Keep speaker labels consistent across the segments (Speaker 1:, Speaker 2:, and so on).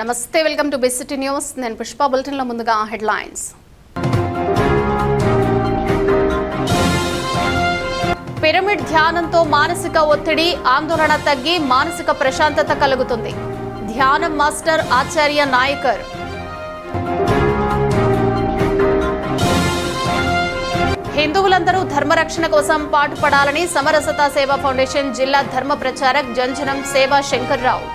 Speaker 1: నమస్తే, welcome to బిసిటీ news. నేను పుష్ప. బులెటిన్లో ముందుగా హెడ్లైన్స్. పిరమిడ్ ధ్యానంతో మానసిక ఒత్తిడి, ఆందోళన తగ్గి మానసిక ప్రశాంతత కలుగుతుంది. ధ్యానం మాస్టర్ ఆచార్య నాయకర్. హిందువులందరూ ధర్మరక్షణ కోసం పాటుపడాలని సమరసత సేవా ఫౌండేషన్ జిల్లా ధర్మ ప్రచారక్ జంజనం సేవా శంకర్రావు.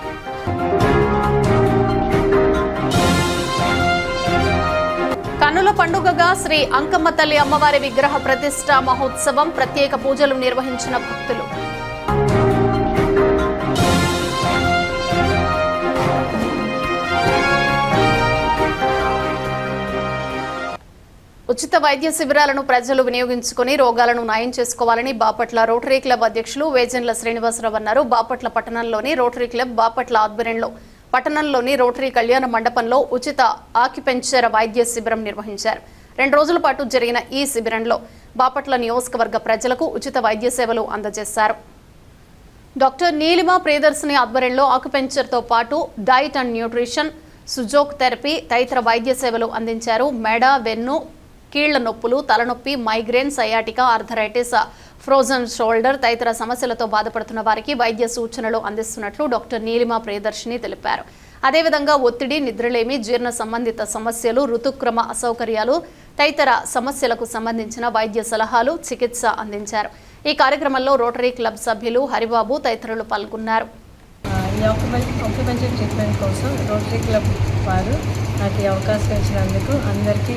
Speaker 1: కన్నుల పండుగగా శ్రీ అంకమ్మ తల్లి అమ్మవారి విగ్రహ ప్రతిష్ఠ మహోత్సవం, ప్రత్యేక పూజలు నిర్వహించిన భక్తులు. ఉచిత వైద్య శిబిరాలను ప్రజలు వినియోగించుకుని రోగాలను నయం చేసుకోవాలని బాపట్ల రోటరీ క్లబ్ అధ్యక్షులు వేజన్ల శ్రీనివాసరావు అన్నారు. బాపట్ల పట్టణంలోని రోటరీ క్లబ్ బాపట్ల ఆధ్వర్యంలో పట్టణంలోని రోటరీ కళ్యాణ మండపంలో ఉచిత ఆక్యుపెంక్చర్ వైద్య శిబిరం నిర్వహించారు. 2 రోజుల పాటు జరిగిన ఈ శిబిరంలో బాపట్ల నియోజకవర్గ ప్రజలకు ఉచిత వైద్య సేవలు అందజేశారు. డాక్టర్ నీలిమ ప్రియదర్శిని ఆధ్వర్యంలో ఆక్యుపెంక్చర్తో పాటు diet and nutrition, Sujok therapy తదితర వైద్య సేవలు అందించారు. మెడ, వెన్ను, కీళ్ల నొప్పులు, తలనొప్పి, migraine, sciatica, arthritis, frozen shoulder తదితర సమస్యలతో బాధపడుతున్న వారికి వైద్య సూచనలు అందిస్తున్నట్లు డాక్టర్ నీలిమ ప్రియదర్శిని తెలిపారు. అదేవిధంగా ఒత్తిడి, నిద్రలేమి, జీర్ణ సంబంధిత సమస్యలు, ఋతుక్రమ అసౌకర్యాలు తదితర సమస్యలకు సంబంధించిన వైద్య సలహాలు, చికిత్స అందించారు. ఈ కార్యక్రమంలో రోటరీ క్లబ్ సభ్యులు హరిబాబు తదితరులు పాల్గొన్నారు.
Speaker 2: ఈ ఆక్యుపెంక్చర్ ట్రీట్మెంట్ కోసం రోటరీ క్లబ్ వారు నాకు ఈ అవకాశం ఇచ్చినందుకు అందరికీ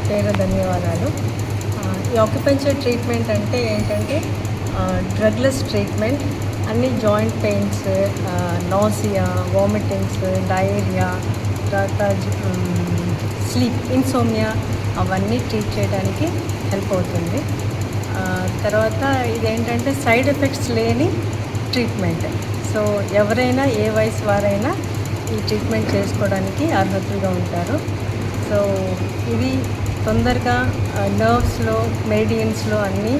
Speaker 2: పేరు ధన్యవాదాలు. ఈ ఆక్యుపెంక్చర్ ట్రీట్మెంట్ అంటే ఏంటంటే డ్రగ్లెస్ ట్రీట్మెంట్. అన్ని joint pains, nausea, vomitings, diarrhoea, తర్వాత స్లీప్, ఇన్సోమియా అవన్నీ ట్రీట్ చేయడానికి హెల్ప్ అవుతుంది. తర్వాత ఇదేంటంటే సైడ్ ఎఫెక్ట్స్ లేని ట్రీట్మెంట్. సో ఎవరైనా ఏ వయసు వారైనా ఈ ట్రీట్మెంట్ చేసుకోవడానికి అర్హతగా ఉంటారు. సో ఇది తొందరగా నర్వ్స్లో, మెరిడియన్స్లో అన్ని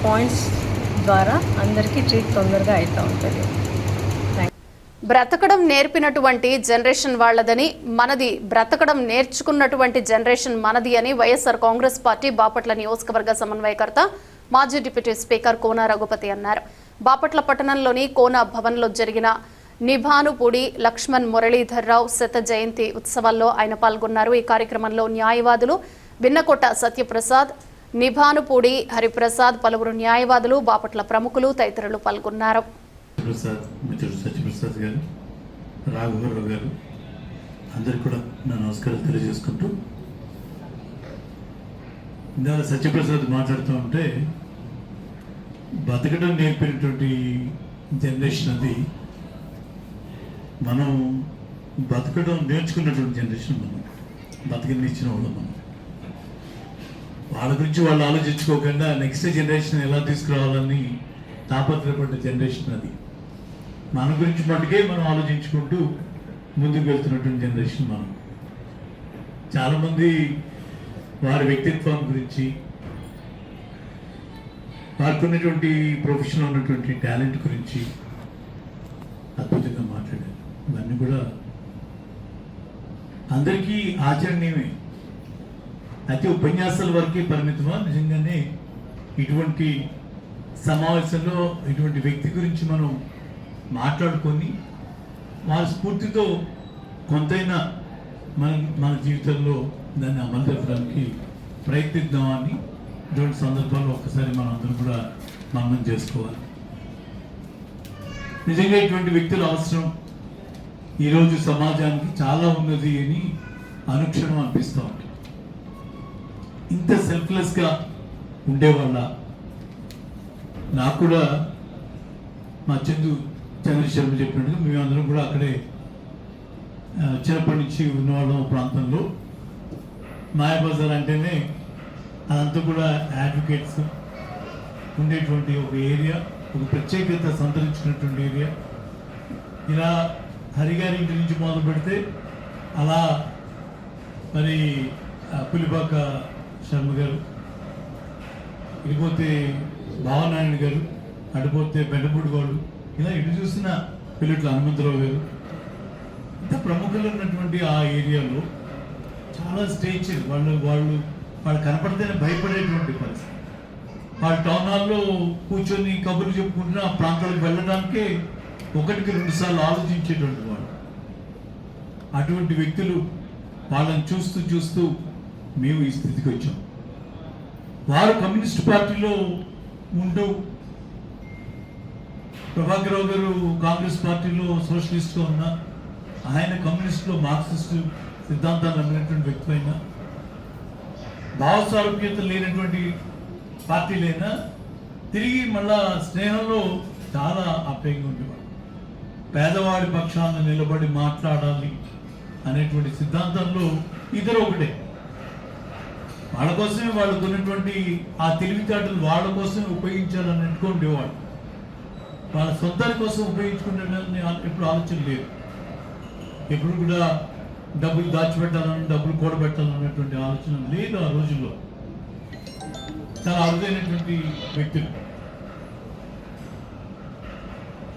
Speaker 2: పాయింట్స్ ద్వారా అందరికీ ట్రీట్ తొందరగా అవుతూ ఉంటుంది.
Speaker 1: బ్రతకడం నేర్పినటువంటి జనరేషన్ వాళ్ళదని, మనది బ్రతకడం నేర్చుకున్నటువంటి జనరేషన్ మనది అని వైఎస్ఆర్ కాంగ్రెస్ పార్టీ బాపట్ల నియోజకవర్గ సమన్వయకర్త, మాజీ డిప్యూటీ స్పీకర్ కోన రఘుపతి అన్నారు. బాపట్ల పట్టణంలోని కోన భవన్లో జరిగిన నిభానుపూడి లక్ష్మణ్ మురళీధర్రావు శత జయంతి ఉత్సవాల్లో ఆయన పాల్గొన్నారు. ఈ కార్యక్రమంలో న్యాయవాదులు బిన్నకోట సత్యప్రసాద్, నిభానుపూడి హరిప్రసాద్, పలువురు న్యాయవాదులు, బాపట్ల ప్రముఖులు తదితరులు పాల్గొన్నారు.
Speaker 3: సత్యప్రసాద్ గారు, రాఘవరావు గారు అందరికీ కూడా నా నమస్కారాలు తెలియజేసుకుంటూ, ఇందాక సత్యప్రసాద్ మాట్లాడుతూ ఉంటే బతకడం నేర్పినటువంటి జనరేషన్ అది. మనం బతకడం నేర్చుకున్నటువంటి జనరేషన్, మనం బతకనిచ్చిన వాళ్ళు. మనం వాళ్ళ గురించి వాళ్ళు ఆలోచించుకోకుండా నెక్స్ట్ జనరేషన్ ఎలా తీసుకురావాలని తాపత్రపడ్డ జనరేషన్ అది. మన గురించి మటుకే మనం ఆలోచించుకుంటూ ముందుకు వెళ్తున్నటువంటి జనరేషన్ మనం. చాలామంది వారి వ్యక్తిత్వం గురించి, వారికి ఉన్నటువంటి ప్రొఫెషన్లో ఉన్నటువంటి టాలెంట్ గురించి అద్భుతంగా మాట్లాడారు. ఇవన్నీ కూడా అందరికీ ఆచరణీయమే. అయితే ఉపన్యాసాల వరకే పరిమితమా? నిజంగానే ఇటువంటి సమావేశంలో ఇటువంటి వ్యక్తి గురించి మనం మాట్లాడుకొని వాళ్ళ స్ఫూర్తితో కొంతైనా మన జీవితంలో దాన్ని అమలు జరపడానికి ప్రయత్నిద్దామని ఇటువంటి సందర్భాల్లో ఒక్కసారి మనం అందరం కూడా మననం చేసుకోవాలి. నిజంగా ఇటువంటి వ్యక్తుల అవసరం ఈరోజు సమాజానికి చాలా ఉన్నది అని అనుక్షణం అనిపిస్తూ ఉంటుంది. ఇంత సెల్ఫ్లెస్గా ఉండేవాళ్ళ. నాకు కూడా మా చంద్రశర్మ చెప్పినట్టుగా మేమందరం కూడా అక్కడే చిన్నప్పటి నుంచి ఉన్నవాళ్ళం. ప్రాంతంలో మాయాబజార్ అంటేనే అదంతా కూడా అడ్వకేట్స్ ఉండేటువంటి ఒక ఏరియా, ఒక ప్రత్యేకత సంతరించుకున్నటువంటి ఏరియా. ఇలా హరిగారి ఇంటి నుంచి మొదలు పెడితే అలా మరి పులిపాక శర్మ గారు, ఇకపోతే భావనారాయణ గారు, అడిపోతే బెండపూడి వాళ్ళు, ఇలా ఇటు చూసిన పిల్లట్లు హనుమంతరావు గారు, ఇంత ప్రముఖులు ఉన్నటువంటి ఆ ఏరియాలో చాలా స్టేజ్ వాళ్ళు కనపడితేనే భయపడేటువంటి పరిస్థితి. వాళ్ళ టౌన్ హాల్లో కూర్చొని కబుర్లు చెప్పుకుంటున్న ఆ ప్రాంతాలకు వెళ్ళడానికే 1-2 సార్లు ఆలోచించేటువంటి వాళ్ళు. అటువంటి వ్యక్తులు వాళ్ళని చూస్తూ మేము ఈ స్థితికి వచ్చాం. వారు కమ్యూనిస్ట్ పార్టీలో ఉంటూ ప్రభాకరరావు గారు కాంగ్రెస్ పార్టీలో సోషలిస్ట్గా ఉన్న ఆయన కమ్యూనిస్టులో మార్క్సిస్టు సిద్ధాంతాలు నమ్మినటువంటి వ్యక్తి అయినా భావస్వారూప్యత లేనటువంటి పార్టీలైనా తిరిగి మళ్ళా స్నేహంలో చాలా ఆప్యాయంగా ఉండేవాడు. పేదవాడి పక్షాన నిలబడి మాట్లాడాలి అనేటువంటి సిద్ధాంతంలో ఇద్దరు ఒకటే. వాళ్ళ కోసమే వాళ్ళకు ఉన్నటువంటి ఆ తెలివితేటలు వాళ్ళ కోసమే ఉపయోగించాలని అనుకుంటేవాడు. వాళ్ళ సొంతాని కోసం ఉపయోగించుకునే ఎప్పుడు ఆలోచన లేదు. ఎప్పుడు కూడా డబ్బులు దాచిపెట్టాలని, డబ్బులు కూడబెట్టాలన్నటువంటి ఆలోచన లేదు ఆ రోజుల్లో. చాలా అరుదైనటువంటి వ్యక్తులు.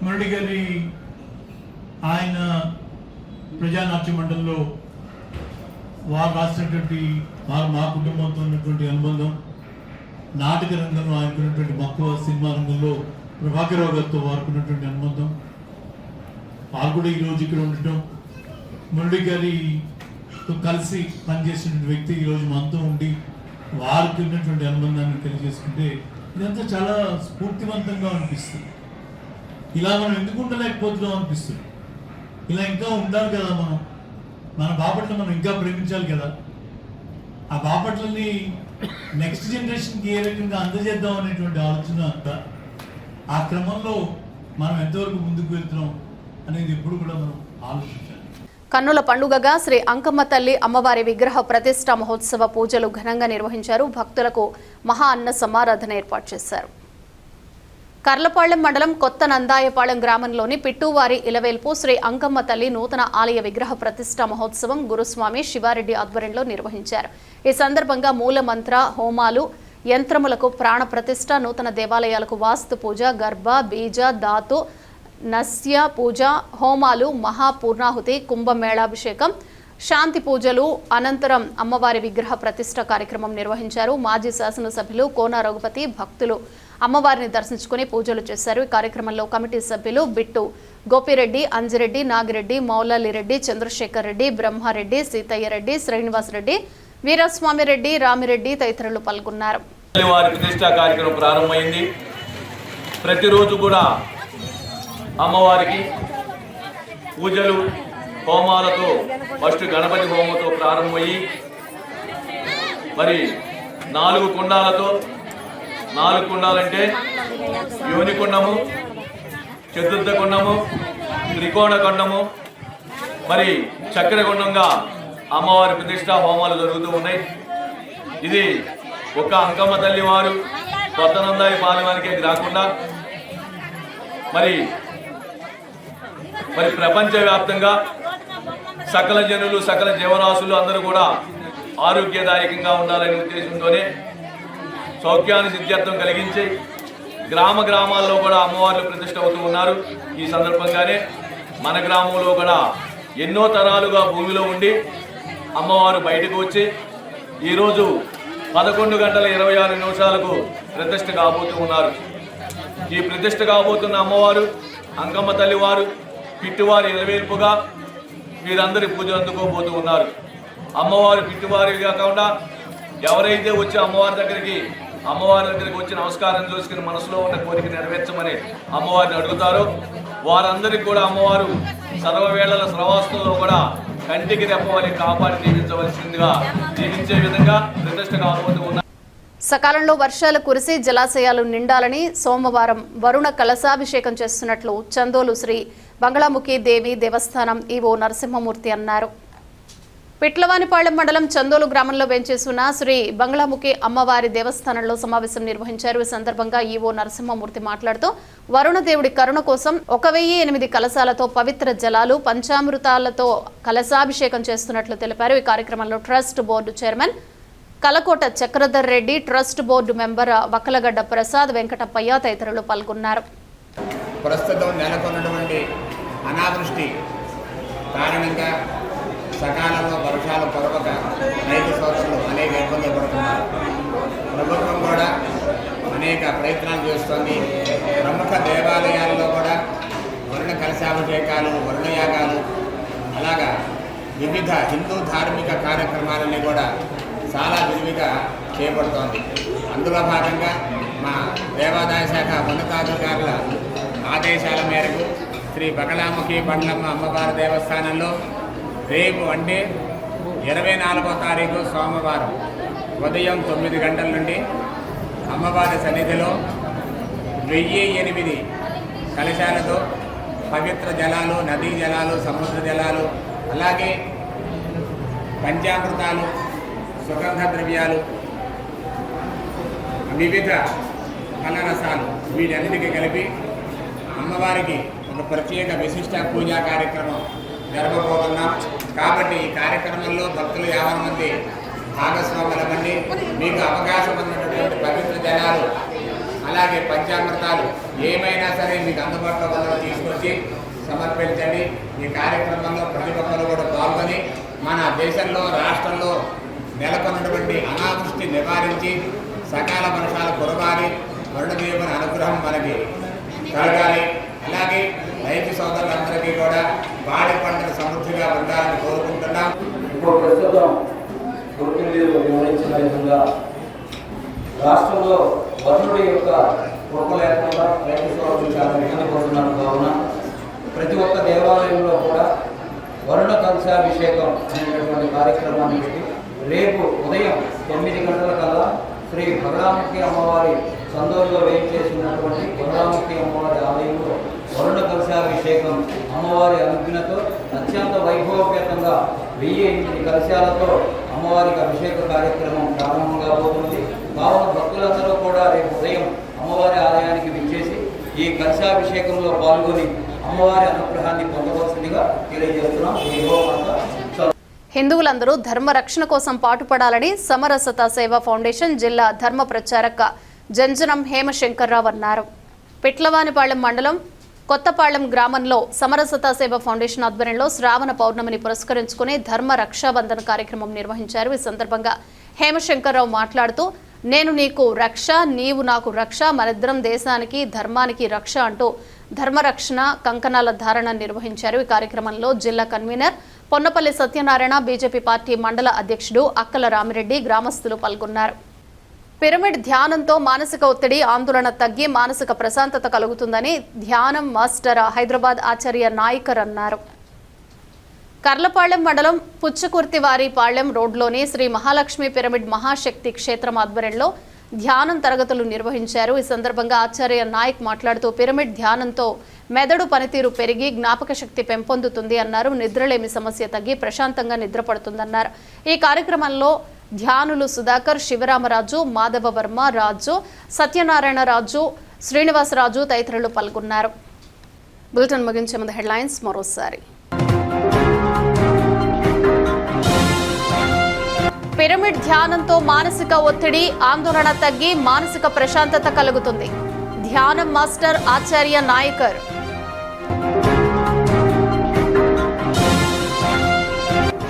Speaker 3: మురళి గారి ఆయన ప్రజానాట్య మండలిలో వారు రాసినటువంటి మా కుటుంబంతో ఉన్నటువంటి అనుబంధం, నాటక రంగంలో ఆయనకున్నటువంటి మక్కువ, సినిమా రంగంలో ప్రభాకరరావు గారితో వారుకున్నటువంటి అనుబంధం, వారు కూడా ఈరోజు ఇక్కడ ఉండటం, మురళి గారితో కలిసి పనిచేసిన వ్యక్తి ఈరోజు మనతో ఉండి వారికి ఉన్నటువంటి అనుబంధాన్ని తెలియజేసుకుంటే ఇదంతా చాలా స్ఫూర్తివంతంగా అనిపిస్తుంది. ఇలా మనం ఎందుకు ఉండలేకపోతున్నాం అనిపిస్తుంది. ఇలా ఇంకా ఉండాలి కదా, మన బాపట్ల మనం ఇంకా ప్రేమించాలి కదా. ఆ బాపట్లని నెక్స్ట్ జనరేషన్కి ఏ రకంగా అందజేద్దాం అనేటువంటి ఆలోచన అంతా. ఆ క్రమంలో మనం ఎంతవరకు ముందుకు వెళ్తున్నాం అనేది ఎప్పుడు కూడా మనం ఆలోచించాలి.
Speaker 1: కన్నుల పండుగగా శ్రీ అంకమ్మ తల్లి అమ్మవారి విగ్రహ ప్రతిష్ఠా మహోత్సవ పూజలు ఘనంగా నిర్వహించారు. భక్తులకు మహా అన్న సమారాధన ఏర్పాటు చేశారు. కర్లపాళ్లెం మండలం కొత్త నందాయపాళెం గ్రామంలోని పిట్టువారి ఇలవేల్పు శ్రీ అంకమ్మ తల్లి నూతన ఆలయ విగ్రహ ప్రతిష్ఠా మహోత్సవం గురుస్వామి శివారెడ్డి ఆధ్వర్యంలో నిర్వహించారు. ఈ సందర్భంగా మూల మంత్ర హోమాలు, యంత్రములకు ప్రాణ ప్రతిష్ఠ, నూతన దేవాలయాలకు వాస్తు పూజ, గర్భ బీజ ధాతు నస్య పూజ, హోమాలు, మహాపూర్ణాహుతి, కుంభమేళాభిషేకం, శాంతి పూజలు అనంతరం అమ్మవారి విగ్రహ ప్రతిష్ఠ కార్యక్రమం నిర్వహించారు. మాజీ శాసనసభ్యులు కోన రఘుపతి భక్తులు అమ్మవారిని దర్శించుకుని పూజలు చేశారు. ఈ కార్యక్రమంలో కమిటీ సభ్యులు బిట్టు గోపిరెడ్డి, అంజిరెడ్డి, నాగిరెడ్డి, మౌలాలిరెడ్డి, చంద్రశేఖర్ రెడ్డి, బ్రహ్మారెడ్డి, సీతయ్య రెడ్డి, శ్రీనివాస్ రెడ్డి, వీరస్వామి రెడ్డి, రామిరెడ్డి తదితరులు పాల్గొన్నారు.
Speaker 4: కార్యక్రమం ప్రారంభమైంది. ప్రతిరోజు కూడా అమ్మవారికి పూజలు, హోమాలతో ఫస్ట్ గణపతి హోమంతో ప్రారంభమయ్యి మరి 4 కుండాలతో, 4 కుండాలంటే యోని కుండము, చతుర్థ కుండము, త్రికోణ కుండము, మరి చక్కెర కుండంగా అమ్మవారి ప్రతిష్ఠా హోమాలు జరుగుతూ ఉన్నాయి. ఇది ఒక అంకమ్మ తల్లి వారు కొత్త నందాయపాలెంకే కాకుండా మరి ప్రపంచవ్యాప్తంగా సకల జనులు, సకల జీవరాశులు అందరూ కూడా ఆరోగ్యదాయకంగా ఉండాలనే ఉద్దేశంతోనే సౌఖ్యాన్ని సిద్ధ్యర్థం కలిగించి గ్రామాల్లో కూడా అమ్మవార్లు ప్రతిష్ఠ అవుతూ ఉన్నారు. ఈ సందర్భంగానే మన గ్రామంలో కూడా ఎన్నో తరాలుగా భూమిలో ఉండి అమ్మవారు బయటకు వచ్చి ఈరోజు 11:26 ప్రతిష్ఠ కాబోతూ ఉన్నారు. ఈ ప్రతిష్ఠ కాబోతున్న అమ్మవారు అంకమ్మ తల్లి వారు పిట్టువారి ఇలవేల్పుగా వీరందరి పూజలు అందుకోబోతూ ఉన్నారు. అమ్మవారు పిట్టువారి కాకుండా ఎవరైతే వచ్చి అమ్మవారి దగ్గరికి వచ్చి నమస్కారం చేసుకుని మనసులో ఉన్న కోరిక నెరవేర్చమని అమ్మవారిని అడుగుతారో వారందరికీ కూడా అమ్మవారు సర్వవేళల శ్రవాస్తుల్లో కూడా కంటికి రెప్పవని కాపాడి దీవించవలసిందిగా దీవించే విధంగా ప్రతిష్ఠ కాబోతూ ఉన్నారు.
Speaker 1: సకాలంలో వర్షాలు కురిసి జలాశయాలు నిండాలని సోమవారం వరుణ కలశాభిషేకం చేస్తున్నట్లు చందోలు శ్రీ బంగళాముఖి దేవి దేవస్థానం ఈవో నరసింహమూర్తి అన్నారు. పిట్లవానిపాళెం మండలం చందోలు గ్రామంలో వెంచేసిన శ్రీ బంగళాముఖి అమ్మవారి దేవస్థానంలో సమావేశం నిర్వహించారు. ఈ సందర్భంగా ఈవో నరసింహమూర్తి మాట్లాడుతూ వరుణదేవుడి కరుణ కోసం 1008 కలశాలతో పవిత్ర జలాలు, పంచామృతాలతో కలశాభిషేకం చేస్తున్నట్లు తెలిపారు. ఈ కార్యక్రమంలో trust board chairman Kalakota Chakradhar Reddy, trust board member Vakkalagadda Prasad, Venkatappayya తదితరులు పాల్గొన్నారు.
Speaker 5: ప్రస్తుతం నెలకొన్నటువంటి అనావృష్టి కారణంగా సకాలంలో వర్షాలు కురవక రైతు సోదరులు అనేక ఇబ్బందులు పడుతున్నారు. ప్రభుత్వం కూడా అనేక ప్రయత్నాలు చేస్తోంది. ప్రముఖ దేవాలయాల్లో కూడా వరుణ కలశాభిషేకాలు, వరుణయాగాలు, అలాగా వివిధ హిందూ ధార్మిక కార్యక్రమాలన్నీ కూడా చాలా విరివిగా చేపడుతోంది. అందులో భాగంగా మా దేవాదాయ శాఖ ఉన్నతాధికారుల ఆదేశాల మేరకు శ్రీ బగలాముఖి బండ్లమ్మ అమ్మవారి దేవస్థానంలో రేపు అంటే 24వ తారీఖు సోమవారం ఉదయం 9 గంటల నుండి అమ్మవారి సన్నిధిలో 1008 కలశాలతో పవిత్ర జలాలు, నదీ జలాలు, సముద్ర జలాలు, అలాగే పంచామృతాలు, సుగంధ ద్రవ్యాలు, వివిధ ఫలరసాలు వీటన్నిటికీ కలిపి అమ్మవారికి ఒక ప్రత్యేక విశిష్ట పూజా కార్యక్రమం జరగబోతున్నాం. కాబట్టి ఈ కార్యక్రమంలో భక్తులు 50 మంది భాగస్వాములమండి. మీకు అవకాశం ఉన్నటువంటి పవిత్ర జలాలు, అలాగే పంచామృతాలు ఏమైనా సరే మీకు అందుబాటులో ఉన్నవి తీసుకొచ్చి సమర్పించండి. ఈ కార్యక్రమంలో ప్రతి ఒక్కరు కూడా పాల్గొని మన దేశంలో, రాష్ట్రంలో నెలకొన్నటువంటి అనావృష్టి నివారించి సకాల వర్షాలు కురవాలి, వరుణదేవుని అనుగ్రహం మనకి కలగాలి. అలాగే రైతు సోదరులందరికీ కూడా పాడి పంటలు సమృద్ధిగా ఉండాలని కోరుకుంటున్నాం.
Speaker 6: ఇప్పుడు ప్రస్తుతం గురుకులు వివరించిన విధంగా రాష్ట్రంలో వరుణుడి యొక్క కృప లేకుండా రైతు సోదరులు చాలా ఇబ్బంది పడుతున్నారు. కావున ప్రతి ఒక్క దేవాలయంలో కూడా వరుణ కలశాభిషేకం అనేటటువంటి కార్యక్రమాన్ని పెట్టి రేపు ఉదయం 9 గంటల కల్లా శ్రీ బగలాముఖి అమ్మవారి సందోలో వేయించేసినటువంటి బగలాముఖి అమ్మవారి ఆలయంలో వరుణ కలశాభిషేకం అమ్మవారి అనుజ్ఞతో అత్యంత వైభవపేతంగా 1008 కలశాలతో అమ్మవారికి అభిషేక కార్యక్రమం ప్రారంభం కాబోతుంది. కావున భక్తులందరూ కూడా రేపు ఉదయం అమ్మవారి ఆలయానికి విచ్చేసి ఈ కలశాభిషేకంలో పాల్గొని అమ్మవారి అనుగ్రహాన్ని పొందవలసిందిగా తెలియజేస్తున్నాం.
Speaker 1: హిందువులందరూ ధర్మ రక్షణ కోసం పాటుపడాలని సమరసత సేవా ఫౌండేషన్ జిల్లా ధర్మ ప్రచారక జంజనం హేమశంకర్రావు అన్నారు. పిట్లవానిపాళెం మండలం కొత్తపాళెం గ్రామంలో సమరసత సేవా ఫౌండేషన్ ఆధ్వర్యంలో శ్రావణ పౌర్ణమిని పురస్కరించుకుని ధర్మ రక్షాబంధన్ కార్యక్రమం నిర్వహించారు. ఈ సందర్భంగా హేమశంకర్రావు మాట్లాడుతూ, నేను నీకు రక్ష, నీవు నాకు రక్ష, మనిద్దరం దేశానికి ధర్మానికి రక్ష అంటూ ధర్మరక్షణ కంకణాల ధారణ నిర్వహించారు. ఈ కార్యక్రమంలో జిల్లా convener Ponnapalli Satyanarayana, BJP party మండల అధ్యక్షుడు అక్కల రామిరెడ్డి, గ్రామస్తులు పాల్గొన్నారు. పిరమిడ్ ధ్యానంతో మానసిక ఒత్తిడి, ఆందోళన తగ్గి మానసిక ప్రశాంతత కలుగుతుందని ధ్యానం మాస్టర్ హైదరాబాద్ ఆచార్య నాయకర్ అన్నారు. కర్లపాళెం మండలం పుచ్చకుర్తివారిపాళెం రోడ్లోని శ్రీ మహాలక్ష్మి పిరమిడ్ మహాశక్తి క్షేత్రం ఆధ్వర్యంలో ధ్యానం తరగతులు నిర్వహించారు. ఈ సందర్భంగా ఆచార్య నాయక్ మాట్లాడుతూ, పిరమిడ్ ధ్యానంతో మెదడు పనితీరు పెరిగి జ్ఞాపక శక్తి పెంపొందుతుంది అన్నారు. నిద్రలేమి సమస్య తగ్గి ప్రశాంతంగా నిద్రపడుతుందన్నారు. ఈ కార్యక్రమంలో ధ్యానులు సుధాకర్, శివరామరాజు, మాధవ వర్మ రాజు, సత్యనారాయణ రాజు, శ్రీనివాసరాజు తదితరులు పాల్గొన్నారు. బులెటిన్ ముగించే ముందు హెడ్లైన్స్ మరోసారి. పిరమిడ్ ధ్యానంతో మానసిక ఒత్తిడి, ఆందోళన తగ్గి మానసిక ప్రశాంతత కలుగుతుంది. ధ్యానం మాస్టర్ ఆచార్య నాయకర్.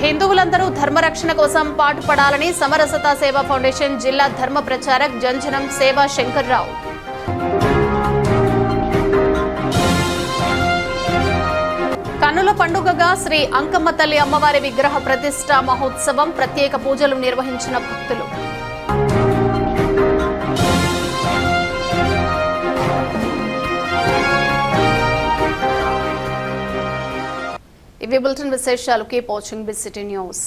Speaker 1: హిందువులందరూ ధర్మరక్షణ కోసం పాటుపడాలని సమరసత సేవా ఫౌండేషన్ జిల్లా ధర్మ ప్రచారక్ జంజనం సేవా శంకర్రావు. కన్నుల పండుగగా శ్రీ అంకమ్మ తల్లి అమ్మవారి విగ్రహ ప్రతిష్ఠ మహోత్సవం, ప్రత్యేక పూజలు నిర్వహించిన భక్తులు. ఇవి బులెటిన్ విశేషాలు. Keep watching big city news.